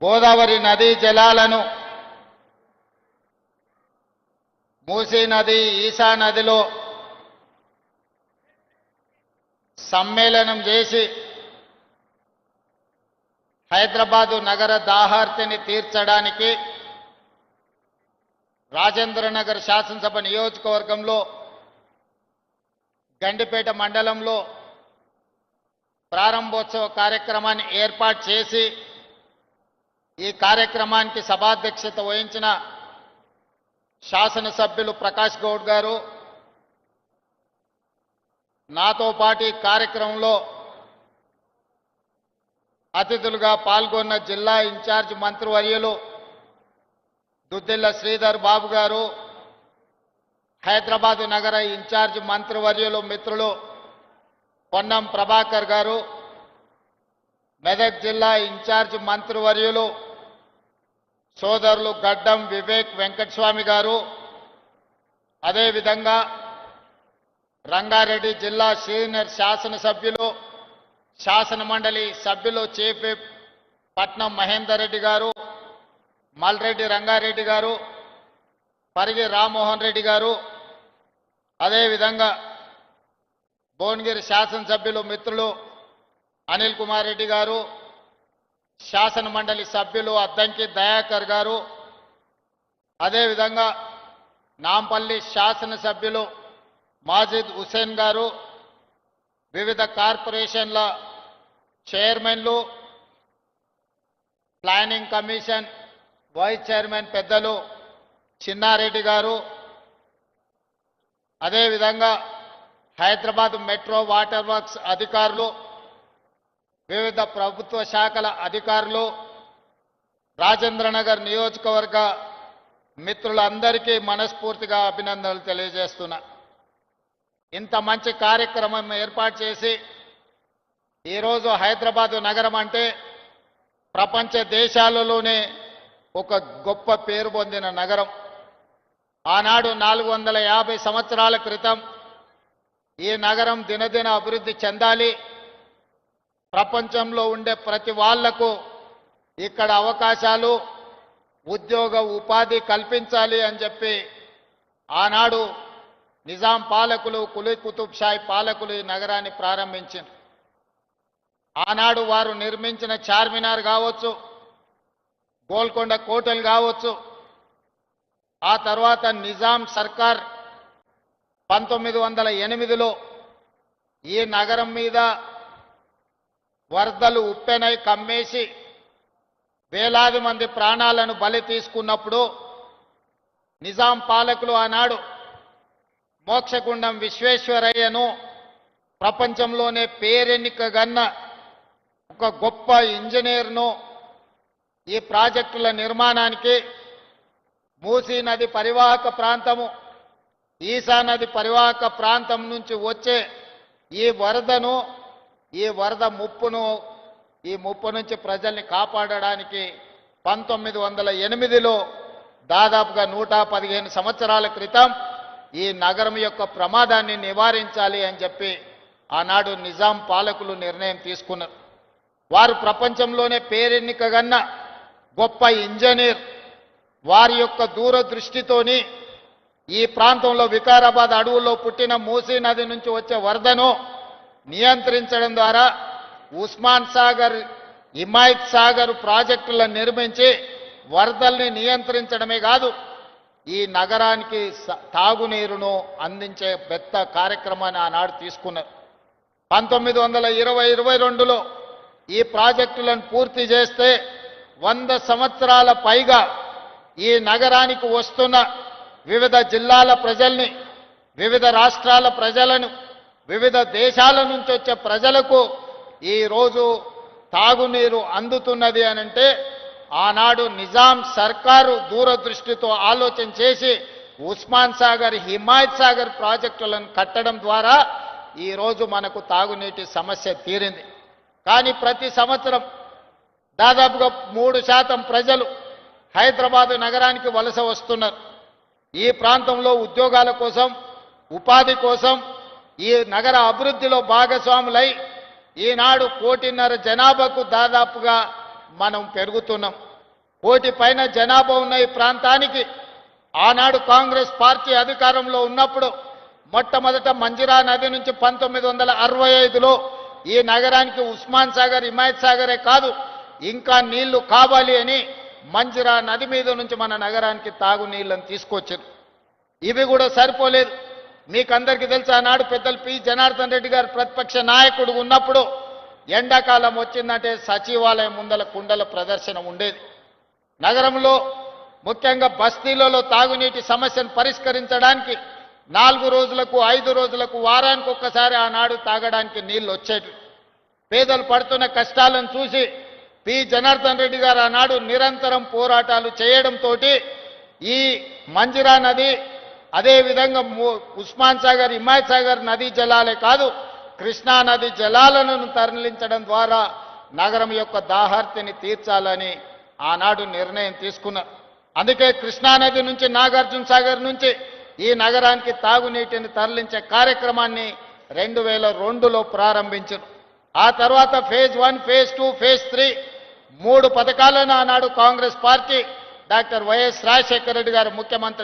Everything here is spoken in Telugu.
గోదావరి నదీ జలాలను మూసీ నది, ఈశా నదిలో సమ్మేళనం చేసి హైదరాబాదు నగర దాహార్తిని తీర్చడానికి రాజేంద్రనగర్ శాసనసభ నియోజకవర్గంలో గండిపేట మండలంలో ప్రారంభోత్సవ కార్యక్రమాన్ని ఏర్పాటు చేసి ఈ కార్యక్రమానికి సభాధ్యక్షత వహించిన శాసనసభ్యులు ప్రకాష్ గౌడ్ గారు, నాతో పాటు ఈ కార్యక్రమంలో అతిథులుగా పాల్గొన్న జిల్లా ఇన్ఛార్జ్ మంత్రివర్యులు దుద్దిల్ల శ్రీధర్ బాబు గారు, హైదరాబాదు నగర ఇన్ఛార్జ్ మంత్రివర్యులు మిత్రులు పొన్నం ప్రభాకర్ గారు, మెదక్ జిల్లా ఇన్ఛార్జ్ మంత్రివర్యులు సోదరులు గడ్డం వివేక్ వెంకటస్వామి గారు, అదేవిధంగా రంగారెడ్డి జిల్లా సీనియర్ శాసనసభ్యులు శాసన మండలి సభ్యులు చీఫ్ విప్ పట్నం మహేందర్ రెడ్డి గారు, మల్రెడ్డి రంగారెడ్డి గారు, పరిగి రామ్మోహన్ రెడ్డి గారు, అదేవిధంగా భువనగిరి శాసనసభ్యులు మిత్రులు అనిల్ కుమార్ రెడ్డి గారు, శాసన మండలి సభ్యులు అద్దంకి దయాకర్ గారు, అదేవిధంగా నాంపల్లి శాసనసభ్యులు మాజిద్ హుసేన్ గారు, వివిధ కార్పొరేషన్ల చైర్మన్లు, ప్లానింగ్ కమిషన్ వైస్ చైర్మన్ పెద్దలు చిన్నారెడ్డి గారు, అదేవిధంగా హైదరాబాద్ మెట్రో వాటర్ వర్క్స్ అధికారులు, వివిధ ప్రభుత్వ శాఖల అధికారులు, రాజేంద్రనగర్ నియోజకవర్గ మిత్రులందరికీ మనస్ఫూర్తిగా అభినందనలు తెలియజేస్తున్నా. ఇంత మంచి కార్యక్రమం ఏర్పాటు చేసి ఈరోజు హైదరాబాదు నగరం అంటే ప్రపంచ దేశాలలోనే ఒక గొప్ప పేరు పొందిన నగరం. ఆనాడు 450 సంవత్సరాల క్రితం ఈ నగరం దినదిన అభివృద్ధి చెందాలి, ప్రపంచంలో ఉండే ప్రతి వాళ్లకు ఇక్కడ అవకాశాలు, ఉద్యోగ ఉపాధి కల్పించాలి అని చెప్పి ఆనాడు నిజాం పాలకులు, కులీ కుతుబ్ షాహీ పాలకులు ఈ నగరాన్ని ప్రారంభించారు. ఆనాడు వారు నిర్మించిన చార్మినార్ కావచ్చు, గోల్కొండ కోటలు కావచ్చు, ఆ తర్వాత నిజాం సర్కార్ 1908లో ఈ నగరం మీద వరదలు ఉప్పెనై కమ్మేసి వేలాది మంది ప్రాణాలను బలి తీసుకున్నప్పుడు నిజాం పాలకులు ఆనాడు మోక్షగుండం విశ్వేశ్వరయ్యను ప్రపంచంలోనే పేరెన్నికగన్న ఒక గొప్ప ఇంజనీర్ను ఈ ప్రాజెక్టుల నిర్మాణానికి, మూసీ నది పరివాహక ప్రాంతము, ఈశా నది పరివాహక ప్రాంతం నుంచి వచ్చే ఈ వరద ముప్పు నుంచి ప్రజల్ని కాపాడడానికి 1908లో దాదాపుగా 115 సంవత్సరాల క్రితం ఈ నగరం యొక్క ప్రమాదాన్ని నివారించాలి అని చెప్పి ఆనాడు నిజాం పాలకులు నిర్ణయం తీసుకున్నారు. వారు ప్రపంచంలోనే పేరెన్నికగన్న గొప్ప ఇంజనీర్. వారి యొక్క దూరదృష్టితోని ఈ ప్రాంతంలో వికారాబాద్ అడవుల్లో పుట్టిన మూసీ నది నుంచి వచ్చే వరదను నియంత్రించడం ద్వారా ఉస్మాన్ సాగర్, హిమాయత్ సాగర్ ప్రాజెక్టులను నిర్మించి వరదల్ని నియంత్రించడమే కాదు, ఈ నగరానికి తాగునీరును అందించే పెద్ద కార్యక్రమాన్ని ఆనాడు తీసుకున్నారు. 1920-22లో ఈ ప్రాజెక్టులను పూర్తి చేస్తే 100 సంవత్సరాల పైగా ఈ నగరానికి వస్తున్న వివిధ జిల్లాల ప్రజల్ని, వివిధ రాష్ట్రాల ప్రజలను, వివిధ దేశాల నుంచి వచ్చే ప్రజలకు ఈరోజు తాగునీరు అందుతున్నది అనంటే ఆనాడు నిజాం సర్కారు దూరదృష్టితో ఆలోచన చేసి ఉస్మాన్ సాగర్, హిమాయత్ సాగర్ ప్రాజెక్టులను కట్టడం ద్వారా ఈరోజు మనకు తాగునీటి సమస్య తీరింది. కానీ ప్రతి సంవత్సరం దాదాపుగా 3% ప్రజలు హైదరాబాదు నగరానికి వలస వస్తున్నారు. ఈ ప్రాంతంలో ఉద్యోగాల కోసం, ఉపాధి కోసం, ఈ నగర అభివృద్ధిలో భాగస్వాములై ఈనాడు 1.5 కోటి జనాభాకు దాదాపుగా మనం పెరుగుతున్నాం. కోటి పైన జనాభా ఉన్న ఈ ప్రాంతానికి ఆనాడు కాంగ్రెస్ పార్టీ అధికారంలో ఉన్నప్పుడు మొట్టమొదట మంజిరా నది నుంచి 1965లో ఈ నగరానికి ఉస్మాన్ సాగర్ హిమాయత్ సాగరే కాదు ఇంకా నీళ్లు కావాలి అని మంజిరా నది మీద నుంచి మన నగరానికి తాగునీళ్ళని తీసుకొచ్చారు. ఇవి కూడా సరిపోలేదు. మీకందరికీ తెలుసు ఆనాడు పెద్దలు పి జనార్దన్ రెడ్డి గారు ప్రతిపక్ష నాయకుడు ఉన్నప్పుడు ఎండాకాలం వచ్చిందంటే సచివాలయం ముందల కుండల ప్రదర్శన ఉండేది. నగరంలో ముఖ్యంగా బస్తీలలో తాగునీటి సమస్యను పరిష్కరించడానికి 4 రోజులకు 5 రోజులకు వారానికి ఒక్కసారి ఆనాడు తాగడానికి నీళ్లు వచ్చేవి. పేదలు పడుతున్న కష్టాలను చూసి పి జనార్దన్ రెడ్డి గారు ఆనాడు నిరంతరం పోరాటాలు చేయడంతో ఈ మంజిరా నది అదేవిధంగా ఉస్మాన్ సాగర్ హిమాయత్ సాగర్ నదీ జలాలే కాదు కృష్ణా నది జలాలను తరలించడం ద్వారా నగరం యొక్క దాహార్తిని తీర్చాలని ఆనాడు నిర్ణయం తీసుకున్నారు. అందుకే కృష్ణానది నుంచి నాగార్జున సాగర్ నుంచి ఈ నగరానికి తాగునీటిని తరలించే కార్యక్రమాన్ని 2002లో ప్రారంభించారు. ఆ తర్వాత ఫేజ్ 1, ఫేజ్ 2, ఫేజ్ 3 3 పథకాలను ఆనాడు Congress party doctor YS Rajasekhara Reddy గారు ముఖ్యమంత్రి